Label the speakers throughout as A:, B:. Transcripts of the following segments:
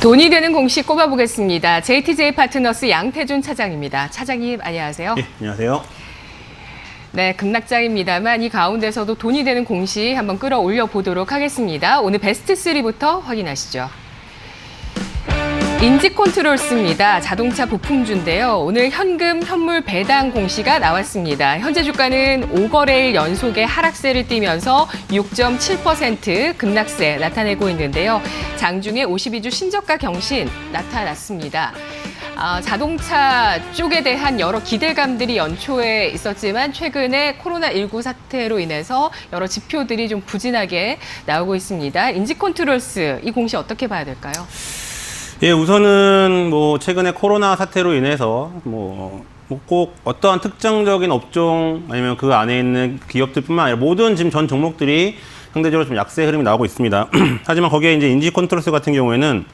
A: 돈이 되는 공식 꼽아보겠습니다. JTJ 파트너스 양태준 차장입니다. 차장님 안녕하세요.
B: 네, 안녕하세요.
A: 네, 급락장입니다만 이 가운데서도 돈이 되는 공식 한번 끌어올려 보도록 하겠습니다. 오늘 베스트 3부터 확인하시죠. 인지컨트롤스입니다. 자동차 부품주인데요. 오늘 현금, 현물 배당 공시가 나왔습니다. 현재 주가는 5거래일 연속의 하락세를 띠면서 6.7% 급락세 나타내고 있는데요. 장중에 52주 신저가 경신 나타났습니다. 자동차 쪽에 대한 여러 기대감들이 연초에 있었지만 최근에 코로나19 사태로 인해서 여러 지표들이 좀 부진하게 나오고 있습니다. 인지컨트롤스 이 공시 어떻게 봐야 될까요?
B: 예, 우선은 최근에 코로나 사태로 인해서 꼭 어떠한 특정적인 업종 아니면 그 안에 있는 기업들뿐만 아니라 모든 지금 전 종목들이 상대적으로 좀 약세 흐름이 나오고 있습니다. 하지만 거기에 이제 인지컨트롤스 같은 경우에는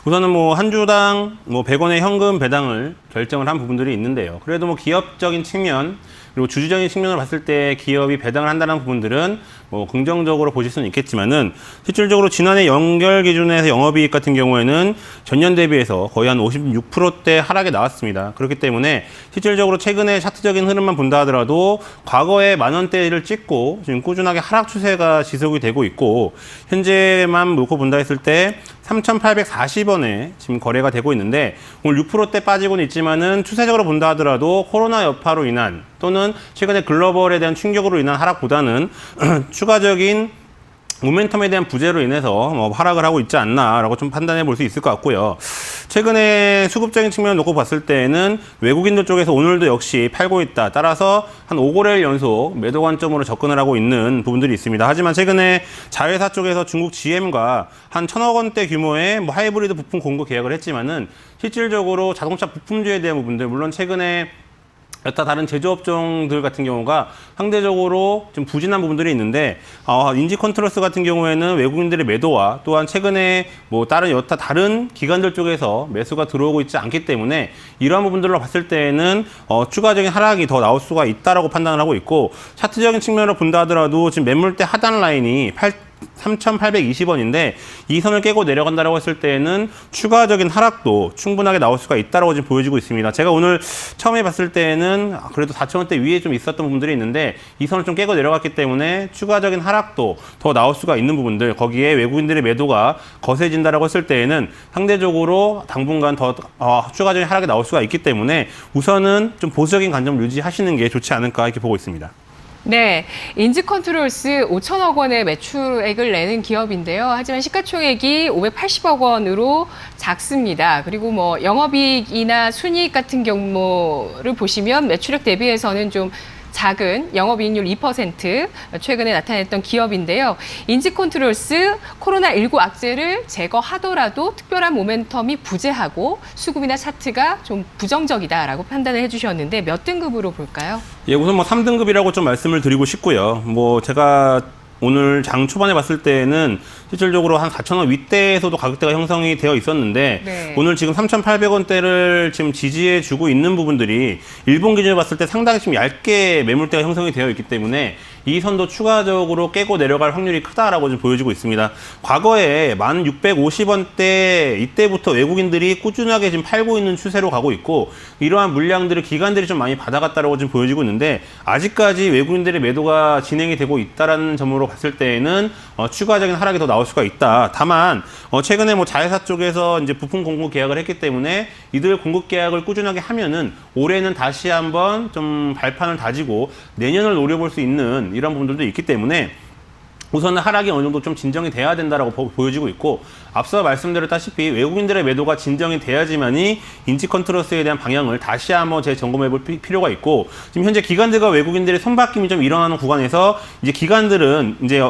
B: 우선은 한 주당 100원의 현금 배당을 결정을 한 부분들이 있는데요. 그래도 기업적인 측면 그리고 주주적인 측면을 봤을 때 기업이 배당을 한다는 부분들은 긍정적으로 보실 수는 있겠지만은 실질적으로 지난해 연결 기준에서 영업이익 같은 경우에는 전년 대비해서 거의 한 56%대 하락이 나왔습니다. 그렇기 때문에 실질적으로 최근에 차트적인 흐름만 본다 하더라도 과거에 10,000원대를 찍고 지금 꾸준하게 하락 추세가 지속이 되고 있고 현재만 놓고 본다 했을 때 3,840원에 지금 거래가 되고 있는데 오늘 6%대 빠지고는 있지만은 추세적으로 본다 하더라도 코로나 여파로 인한 또는 최근에 글로벌에 대한 충격으로 인한 하락보다는 추가적인 모멘텀에 대한 부재로 인해서 하락을 하고 있지 않나라고 좀 판단해 볼 수 있을 것 같고요. 최근에 수급적인 측면을 놓고 봤을 때에는 외국인들 쪽에서 오늘도 역시 팔고 있다. 따라서 한 5거래일 연속 매도 관점으로 접근을 하고 있는 부분들이 있습니다. 하지만 최근에 자회사 쪽에서 중국 GM과 한 1,000억 원대 규모의 하이브리드 부품 공급 계약을 했지만은 실질적으로 자동차 부품주에 대한 부분들 물론 최근에 여타 다른 제조업종들 같은 경우가 상대적으로 좀 부진한 부분들이 있는데 인지컨트롤스 같은 경우에는 외국인들의 매도와 또한 최근에 다른 여타 다른 기관들 쪽에서 매수가 들어오고 있지 않기 때문에 이러한 부분들로 봤을 때에는 추가적인 하락이 더 나올 수가 있다라고 판단을 하고 있고 차트적인 측면으로 본다 하더라도 지금 매물대 하단 라인이 3,820원인데 이 선을 깨고 내려간다고 했을 때에는 추가적인 하락도 충분하게 나올 수가 있다고 지금 보여지고 있습니다. 제가 오늘 처음에 봤을 때는 그래도 4,000원대 위에 좀 있었던 부분들이 있는데 이 선을 좀 깨고 내려갔기 때문에 추가적인 하락도 더 나올 수가 있는 부분들 거기에 외국인들의 매도가 거세진다라고 했을 때에는 상대적으로 당분간 더 추가적인 하락이 나올 수가 있기 때문에 우선은 좀 보수적인 관점을 유지하시는 게 좋지 않을까 이렇게 보고 있습니다.
A: 네, 인지컨트롤스 5천억 원의 매출액을 내는 기업인데요. 하지만 시가총액이 580억 원으로 작습니다. 그리고 영업이익이나 순이익 같은 경우를 보시면 매출액 대비해서는 좀 작은 영업이익률 2% 최근에 나타냈던 기업인데요. 인지컨트롤스 코로나19 악재를 제거하더라도 특별한 모멘텀이 부재하고 수급이나 차트가 좀 부정적이다라고 판단을 해주셨는데 몇 등급으로 볼까요?
B: 예, 우선 3등급이라고 좀 말씀을 드리고 싶고요. 제가 오늘 장 초반에 봤을 때는 실질적으로 한 4,000원 윗대에서도 가격대가 형성이 되어 있었는데
A: 네.
B: 오늘 지금 3,800원대를 지금 지지해 주고 있는 부분들이 일본 기준으로 봤을 때 상당히 좀 얇게 매물대가 형성이 되어 있기 때문에 이 선도 추가적으로 깨고 내려갈 확률이 크다라고 좀 보여지고 있습니다. 과거에 1,650원대 이때부터 외국인들이 꾸준하게 지금 팔고 있는 추세로 가고 있고 이러한 물량들을 기관들이 좀 많이 받아갔다라고 지금 보여지고 있는데 아직까지 외국인들의 매도가 진행이 되고 있다라는 점으로 봤을 때에는 추가적인 하락이 더 나올 수가 있다. 다만 최근에 자회사 쪽에서 이제 부품 공급 계약을 했기 때문에 이들 공급 계약을 꾸준하게 하면은 올해는 다시 한번 좀 발판을 다지고 내년을 노려볼 수 있는 이런 부분들도 있기 때문에 우선은 하락이 어느 정도 좀 진정이 돼야 된다라고 보여지고 있고 앞서 말씀드렸다시피 외국인들의 매도가 진정이 돼야지만이 인지컨트롤스에 대한 방향을 다시 한번 재점검해 볼 필요가 있고 지금 현재 기관들과 외국인들의 손바뀜이 좀 일어나는 구간에서 이제 기관들은 이제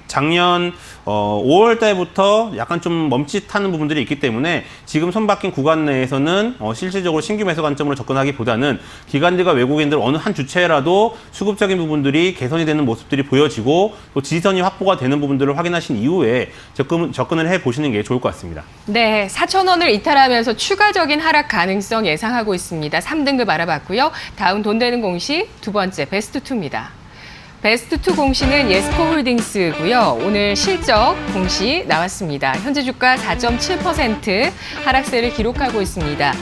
B: 작년 5월 달부터 약간 좀 멈칫하는 부분들이 있기 때문에 지금 손바뀐 구간 내에서는 실질적으로 신규 매수 관점으로 접근하기보다는 기관들과 외국인들 어느 한 주체라도 수급적인 부분들이 개선이 되는 모습들이 보여지고 또 지지선이 확보가 되는 부분들을 확인하신 이후에 접근을 해보시는 게 좋을 것 같습니다.
A: 네, 4,000원을 이탈하면서 추가적인 하락 가능성 예상하고 있습니다. 3등급 알아봤고요. 다음 돈 되는 공시 두 번째 베스트 2입니다. 베스트 2 공시는 예스코홀딩스고요. 오늘 실적 공시 나왔습니다. 현재 주가 4.7% 하락세를 기록하고 있습니다.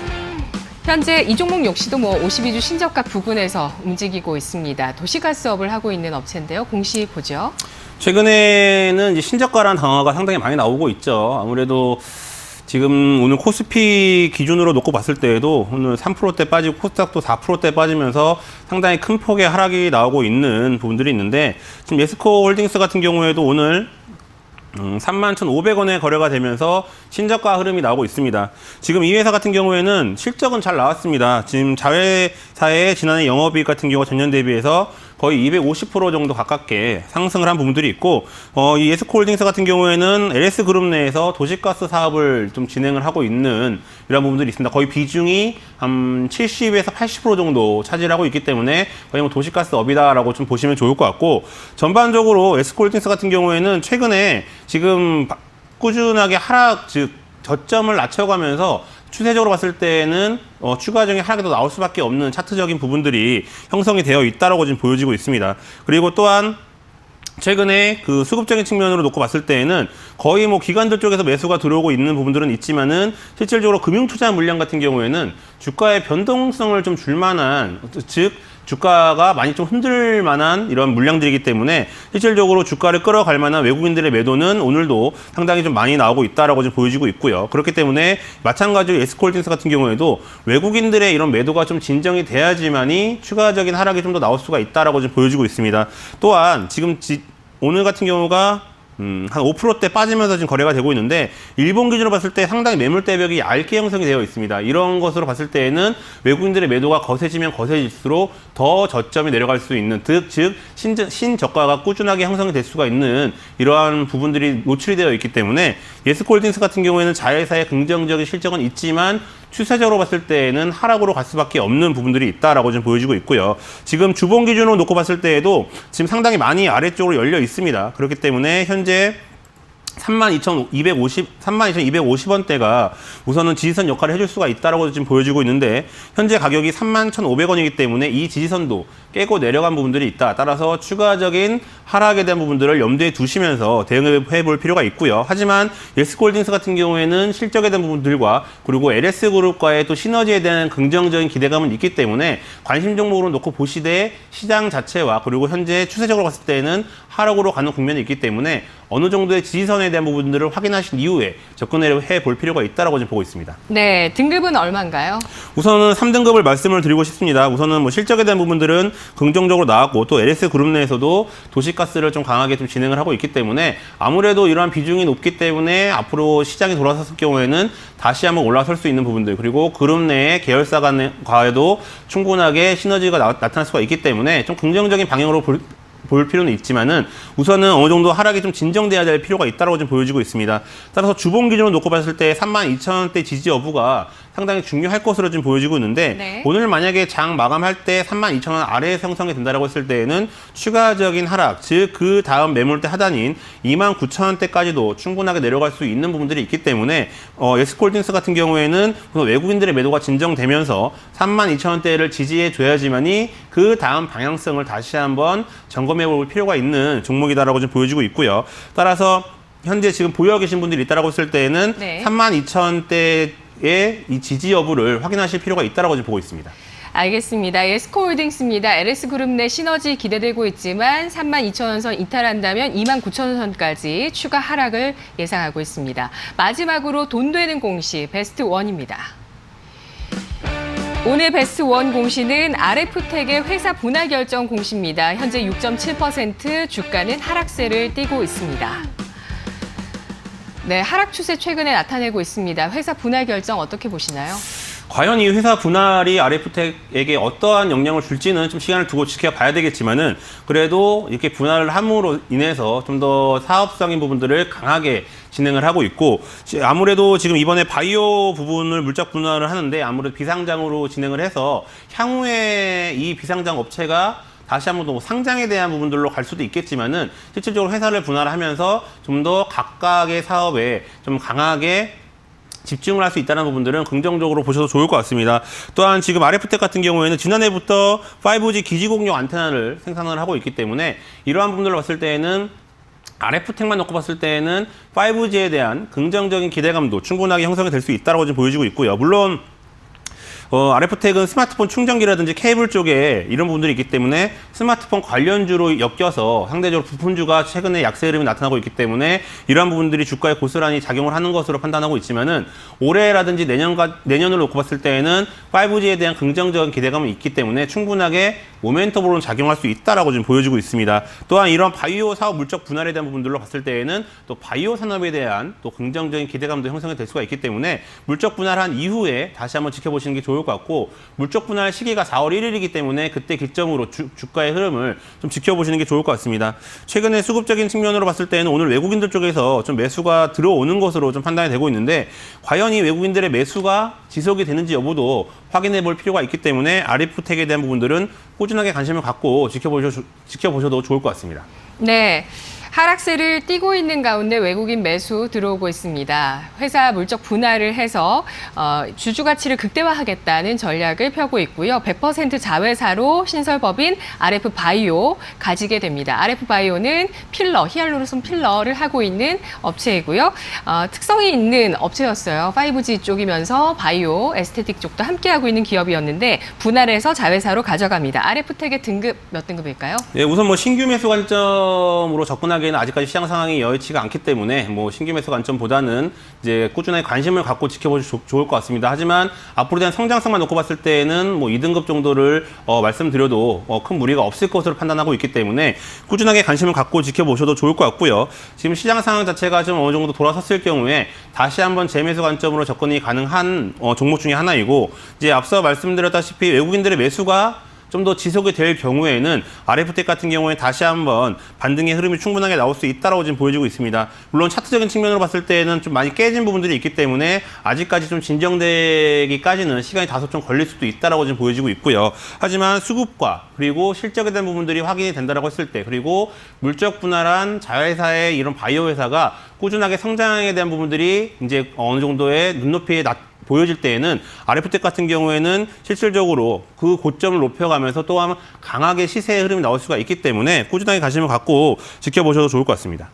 A: 현재 이 종목 역시도 52주 신저가 부근에서 움직이고 있습니다. 도시가스업을 하고 있는 업체인데요. 공시 보죠.
B: 최근에는 이제 신저가라는 단어가 상당히 많이 나오고 있죠. 아무래도 지금 오늘 코스피 기준으로 놓고 봤을 때에도 오늘 3%대 빠지고 코스닥도 4%대 빠지면서 상당히 큰 폭의 하락이 나오고 있는 부분들이 있는데, 지금 예스코홀딩스 같은 경우에도 오늘 31,500원에 거래가 되면서 신저가 흐름이 나오고 있습니다. 지금 이 회사 같은 경우에는 실적은 잘 나왔습니다. 지금 자회사의 지난해 영업이익 같은 경우 전년 대비해서 거의 250% 정도 가깝게 상승을 한 부분들이 있고, 이 예스코홀딩스 같은 경우에는 LS그룹 내에서 도시가스 사업을 좀 진행을 하고 있는 이런 부분들이 있습니다. 거의 비중이 한 70에서 80% 정도 차지하고 있기 때문에 거의 도시가스 업이다라고 좀 보시면 좋을 것 같고, 전반적으로 예스코홀딩스 같은 경우에는 최근에 지금 꾸준하게 하락, 즉 저점을 낮춰가면서 추세적으로 봤을 때는 추가적인 하락이 더 나올 수밖에 없는 차트적인 부분들이 형성이 되어 있다라고 지금 보여지고 있습니다. 그리고 또한 최근에 그 수급적인 측면으로 놓고 봤을 때에는 거의 기관들 쪽에서 매수가 들어오고 있는 부분들은 있지만은 실질적으로 금융투자 물량 같은 경우에는 주가의 변동성을 좀 줄 만한, 즉 주가가 많이 좀 흔들 만한 이런 물량들이기 때문에 실질적으로 주가를 끌어갈 만한 외국인들의 매도는 오늘도 상당히 좀 많이 나오고 있다라고 좀 보여지고 있고요. 그렇기 때문에 마찬가지로 예스코홀딩스 같은 경우에도 외국인들의 이런 매도가 좀 진정이 돼야지만이 추가적인 하락이 좀 더 나올 수가 있다라고 좀 보여지고 있습니다. 또한 지금 오늘 같은 경우가 한 5%대 빠지면서 지금 거래가 되고 있는데, 일본 기준으로 봤을 때 상당히 매물대벽이 얇게 형성이 되어 있습니다. 이런 것으로 봤을 때에는 외국인들의 매도가 거세지면 거세질수록 더 저점이 내려갈 수 있는, 즉 신저가가 꾸준하게 형성이 될 수가 있는 이러한 부분들이 노출이 되어 있기 때문에 예스코홀딩스 같은 경우에는 자회사의 긍정적인 실적은 있지만 추세적으로 봤을 때에는 하락으로 갈 수밖에 없는 부분들이 있다라고 좀 보여지고 있고요. 지금 주봉 기준으로 놓고 봤을 때에도 지금 상당히 많이 아래쪽으로 열려 있습니다. 그렇기 때문에 현재 32,250원대가 우선은 지지선 역할을 해줄 수가 있다라고 지금 보여지고 있는데, 현재 가격이 31,500원이기 때문에 이 지지선도 깨고 내려간 부분들이 있다. 따라서 추가적인 하락에 대한 부분들을 염두에 두시면서 대응해 볼 필요가 있고요. 하지만 예스코홀딩스 같은 경우에는 실적에 대한 부분들과 그리고 LS그룹과의 또 시너지에 대한 긍정적인 기대감은 있기 때문에 관심 종목으로 놓고 보시되 시장 자체와 그리고 현재 추세적으로 봤을 때는 하락으로 가는 국면이 있기 때문에 어느 정도의 지지선에 대한 부분들을 확인하신 이후에 접근해 볼 필요가 있다라고 지금 보고 있습니다.
A: 네, 등급은 얼마인가요?
B: 우선은 3등급을 말씀을 드리고 싶습니다. 우선은 실적에 대한 부분들은 긍정적으로 나왔고, 또 LS그룹 내에서도 도시가스를 좀 강하게 좀 진행을 하고 있기 때문에 아무래도 이러한 비중이 높기 때문에 앞으로 시장이 돌아섰을 경우에는 다시 한번 올라설 수 있는 부분들, 그리고 그룹 내의 계열사 간에도 충분하게 시너지가 나타날 수가 있기 때문에 좀 긍정적인 방향으로 볼 필요는 있지만은 우선은 어느 정도 하락이 좀 진정돼야 될 필요가 있다고 좀 보여지고 있습니다. 따라서 주봉 기준으로 놓고 봤을 때 32,000원대 지지 여부가 상당히 중요할 것으로 좀 보여지고 있는데,
A: 네.
B: 오늘 만약에 장 마감할 때 32,000원 아래에서 형성이 된다고 했을 때에는 추가적인 하락, 즉 그 다음 매물대 하단인 29,000원대까지도 충분하게 내려갈 수 있는 부분들이 있기 때문에 예스코홀딩스 같은 경우에는 외국인들의 매도가 진정되면서 32,000원대를 지지해 줘야지만이 그 다음 방향성을 다시 한번 점검해 볼 필요가 있는 종목이다라고 좀 보여지고 있고요. 따라서 현재 지금 보유하고 계신 분들이 있다라고 했을 때에는
A: 네.
B: 32,000원대 이 지지 여부를 확인하실 필요가 있다고 보고 있습니다.
A: 알겠습니다. 예스코홀딩스입니다. LS그룹 내 시너지 기대되고 있지만 32,000원선 이탈한다면 29,000원선까지 추가 하락을 예상하고 있습니다. 마지막으로 돈 되는 공시 베스트 1입니다. 오늘 베스트 1 공시는 RF텍의 회사 분할 결정 공시입니다. 현재 6.7% 주가는 하락세를 띠고 있습니다. 네, 하락 추세 최근에 나타내고 있습니다. 회사 분할 결정 어떻게 보시나요?
B: 과연 이 회사 분할이 RF텍에게 어떠한 영향을 줄지는 좀 시간을 두고 지켜봐야 되겠지만은, 그래도 이렇게 분할을 함으로 인해서 좀 더 사업적인 부분들을 강하게 진행을 하고 있고, 아무래도 지금 이번에 바이오 부분을 물적 분할을 하는데 아무래도 비상장으로 진행을 해서 향후에 이 비상장 업체가 다시 한번 더 상장에 대한 부분들로 갈 수도 있겠지만은, 실질적으로 회사를 분할하면서 좀 더 각각의 사업에 좀 강하게 집중을 할 수 있다는 부분들은 긍정적으로 보셔도 좋을 것 같습니다. 또한 지금 RF텍 같은 경우에는 지난해부터 5G 기지국용 안테나를 생산을 하고 있기 때문에 이러한 부분들을 봤을 때에는 RF텍만 놓고 봤을 때에는 5G에 대한 긍정적인 기대감도 충분하게 형성이 될 수 있다고 지금 보여지고 있고요. 물론 RF텍은 스마트폰 충전기라든지 케이블 쪽에 이런 부분들이 있기 때문에 스마트폰 관련주로 엮여서 상대적으로 부품주가 최근에 약세 흐름이 나타나고 있기 때문에 이러한 부분들이 주가에 고스란히 작용을 하는 것으로 판단하고 있지만은 올해라든지 내년을 놓고 봤을 때에는 5G에 대한 긍정적인 기대감이 있기 때문에 충분하게 모멘텀으로 작용할 수 있다라고 지금 보여지고 있습니다. 또한 이런 바이오 사업 물적 분할에 대한 부분들로 봤을 때에는 또 바이오 산업에 대한 또 긍정적인 기대감도 형성이 될 수가 있기 때문에 물적 분할한 이후에 다시 한번 지켜보시는 게 좋을 것 같고 물적 분할 시기가 4월 1일이기 때문에 그때 기점으로 주가의 흐름을 좀 지켜보시는 게 좋을 것 같습니다. 최근에 수급적인 측면으로 봤을 때는 오늘 외국인들 쪽에서 좀 매수가 들어오는 것으로 좀 판단이 되고 있는데 과연 이 외국인들의 매수가 지속이 되는지 여부도 확인해 볼 필요가 있기 때문에 RF텍에 대한 부분들은 꾸준하게 관심을 갖고 지켜보셔도 좋을 것 같습니다.
A: 네. 하락세를 띠고 있는 가운데 외국인 매수 들어오고 있습니다. 회사 물적 분할을 해서 주주 가치를 극대화하겠다는 전략을 펴고 있고요. 100% 자회사로 신설법인 RF바이오 가지게 됩니다. RF바이오는 필러, 히알루론산 필러를 하고 있는 업체이고요. 특성이 있는 업체였어요. 5G 쪽이면서 바이오, 에스테틱 쪽도 함께하고 있는 기업이었는데 분할해서 자회사로 가져갑니다. RF텍의 등급 몇 등급일까요?
B: 네, 우선 뭐 신규 매수 관점으로 접근하기에는 아직까지 시장 상황이 여의치가 않기 때문에 뭐 신규 매수 관점보다는 이제 꾸준하게 관심을 갖고 지켜보시면 좋을 것 같습니다. 하지만 앞으로 대한 성장성만 놓고 봤을 때는 뭐 2등급 정도를 말씀드려도 큰 무리가 없을 것으로 판단하고 있기 때문에 꾸준하게 관심을 갖고 지켜보셔도 좋을 것 같고요. 지금 시장 상황 자체가 좀 어느 정도 돌아섰을 경우에 다시 한번 재매수 관점으로 접근이 가능한 종목 중에 하나이고 이제 앞서 말씀드렸다시피 외국인들의 매수가 좀 더 지속이 될 경우에는 RF텍 같은 경우에 다시 한번 반등의 흐름이 충분하게 나올 수 있다라고 지금 보여지고 있습니다. 물론 차트적인 측면으로 봤을 때는 좀 많이 깨진 부분들이 있기 때문에 아직까지 좀 진정되기까지는 시간이 다소 좀 걸릴 수도 있다라고 지금 보여지고 있고요. 하지만 수급과 그리고 실적에 대한 부분들이 확인이 된다라고 했을 때 그리고 물적 분할한 자회사의 이런 바이오 회사가 꾸준하게 성장에 대한 부분들이 이제 어느 정도의 눈높이에 보여질 때에는 RF텍 같은 경우에는 실질적으로 그 고점을 높여가면서 또한 강하게 시세의 흐름이 나올 수가 있기 때문에 꾸준하게 관심을 갖고 지켜보셔도 좋을 것 같습니다.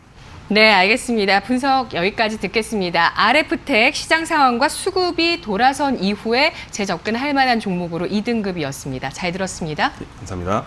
A: 네, 알겠습니다. 분석 여기까지 듣겠습니다. RF텍 시장 상황과 수급이 돌아선 이후에 재접근할 만한 종목으로 2등급이었습니다. 잘 들었습니다.
B: 네, 감사합니다.